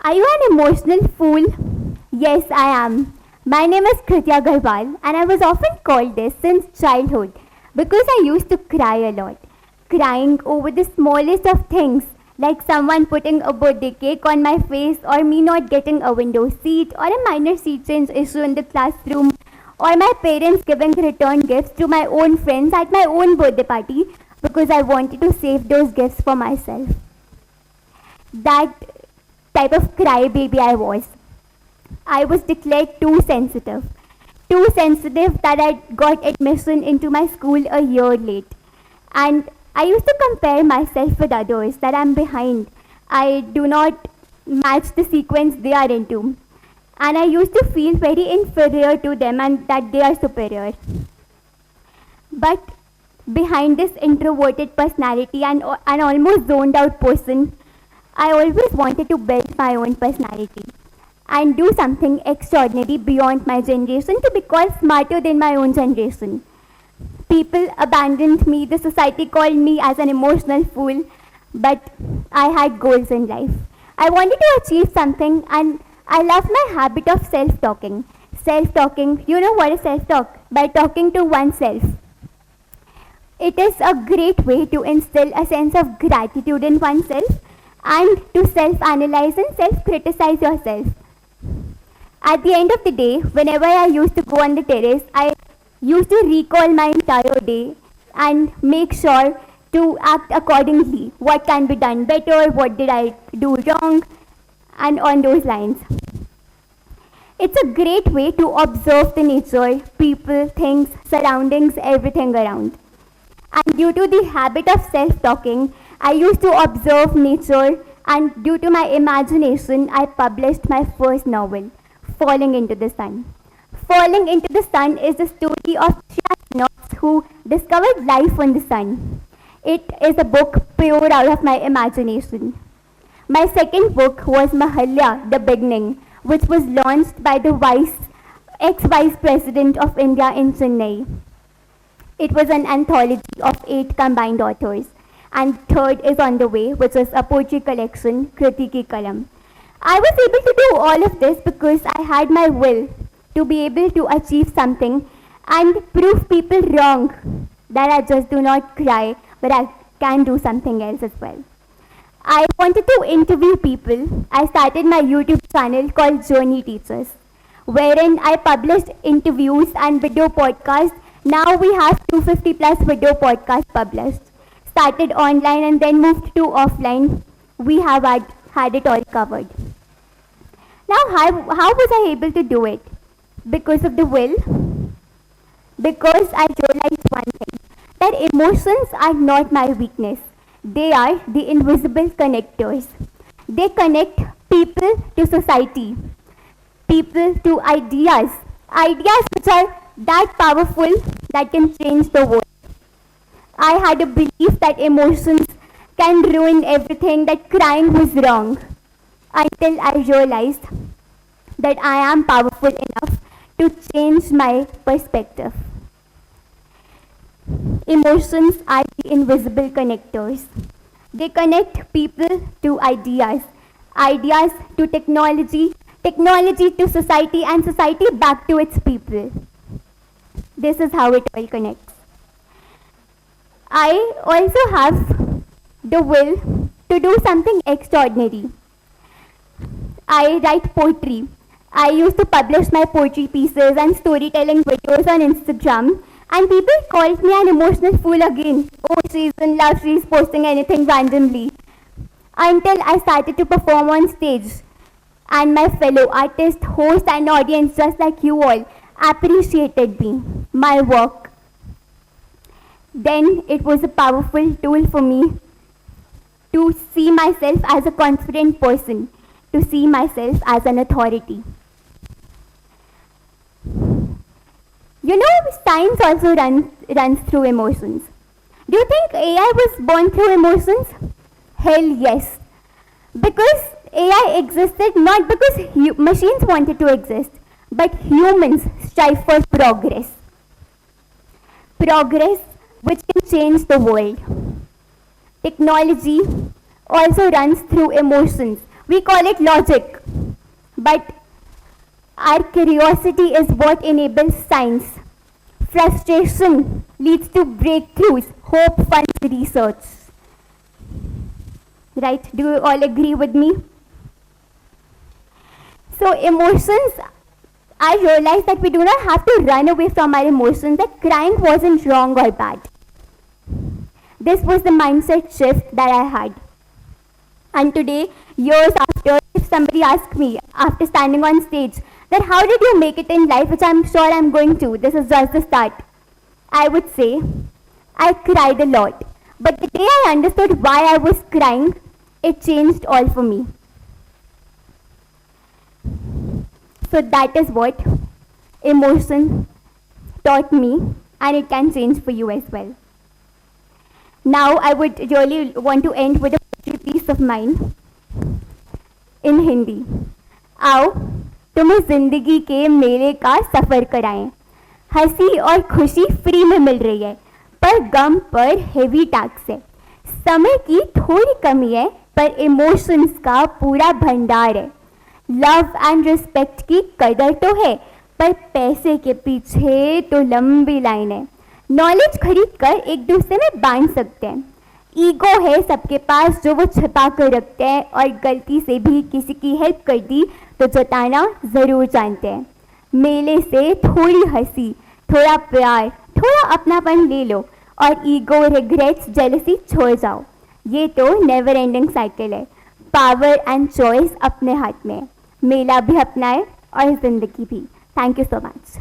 Are you an emotional fool? Yes, I am. My name is Kritya Garhwal, and I was often called this since childhood because I used to cry a lot. Crying over the smallest of things, like someone putting a birthday cake on my face, or me not getting a window seat, or a minor seat change issue in the classroom, or my parents giving return gifts to my own friends at my own birthday party because I wanted to save those gifts for myself. That type of crybaby I was. I was declared too sensitive. Too sensitive that I got admission into my school a year late. And I used to compare myself with others that I'm behind. I do not match the sequence they are into. And I used to feel very inferior to them and that they are superior. But behind this introverted personality and an almost zoned out person, I always wanted to build my own personality and do something extraordinary beyond my generation to be called smarter than my own generation. People abandoned me, the society called me as an emotional fool, but I had goals in life. I wanted to achieve something and I love my habit of self-talking. Self-talking, you know what is self-talk? By talking to oneself. It is a great way to instill a sense of gratitude in oneself and to self-analyze and self-criticize yourself. At the end of the day, whenever I used to go on the terrace, I used to recall my entire day and make sure to act accordingly. What can be done better? What did I do wrong? And on those lines. It's a great way to observe the nature, people, things, surroundings, everything around. And due to the habit of self-talking, I used to observe nature, and due to my imagination, I published my first novel, Falling into the Sun. Falling into the Sun is the story of three astronauts who discovered life on the sun. It is a book pure out of my imagination. My second book was Mahalya, The Beginning, which was launched by the ex-Vice President of India in Chennai. It was an anthology of 8 combined authors. And third is on the way, which is a poetry collection, Kriti Ki Kalam. I was able to do all of this because I had my will to be able to achieve something and prove people wrong that I just do not cry, but I can do something else as well. I wanted to interview people. I started my YouTube channel called Journey Teachers, wherein I published interviews and video podcasts. Now we have 250 plus video podcasts published. Started online and then moved to offline. We have had it all covered. Now, how was I able to do it? Because of the will. Because I realized one thing, that emotions are not my weakness. They are the invisible connectors. They connect people to society, people to ideas, ideas which are that powerful that can change the world. I had a belief that emotions can ruin everything, that crying was wrong, until I realized that I am powerful enough to change my perspective. Emotions are the invisible connectors. They connect people to ideas, ideas to technology, technology to society, and society back to its people. This is how it all connects. I also have the will to do something extraordinary. I write poetry. I used to publish my poetry pieces and storytelling videos on Instagram, and people called me an emotional fool again. Oh, she's in love, she's posting anything randomly. Until I started to perform on stage, and my fellow artists, hosts, and audience, just like you all, appreciated me, my work. Then it was a powerful tool for me to see myself as a confident person, to see myself as an authority. You know, science also runs through emotions. Do you think AI was born through emotions? Hell yes. Because AI existed not because machines wanted to exist, but humans strive for progress. Progress which can change the world. Technology also runs through emotions. We call it logic, but our curiosity is what enables science. Frustration leads to breakthroughs. Hope funds research. Right? Do you all agree with me? So emotions, I realized that we do not have to run away from our emotions, that crying wasn't wrong or bad. This was the mindset shift that I had. And today, years after, if somebody asks me, after standing on stage, that how did you make it in life, which I'm sure I'm going to, this is just the start, I would say, I cried a lot. But the day I understood why I was crying, it changed all for me. So that is what emotion taught me, and it can change for you as well. Now I would really want to end with a poetry piece of mine in Hindi. आओ तुम्हें जिंदगी के मेले का सफ़र कराएं, हंसी और खुशी फ्री में मिल रही है, पर गम पर हेवी टैक्स है, समय की थोड़ी कमी है, पर इमोशंस का पूरा भंडार है, लव एंड रिस्पेक्ट की कदर तो है, पर पैसे के पीछे तो लंबी लाइन है, नॉलेज खरीद कर एक दूसरे में बांट सकते हैं, ईगो है सबके पास जो वो छिपा कर रखते हैं, और गलती से भी किसी की हेल्प कर दी तो जताना ज़रूर जानते हैं, मेले से थोड़ी हंसी, थोड़ा प्यार, थोड़ा अपनापन ले लो, और ईगो, रिग्रेट्स, जेलसी छोड़ जाओ, ये तो नेवर एंडिंग साइकिल है, पावर एंड चॉइस अपने हाथ में है, मेला भी अपनाए और ज़िंदगी भी. Thank you so much.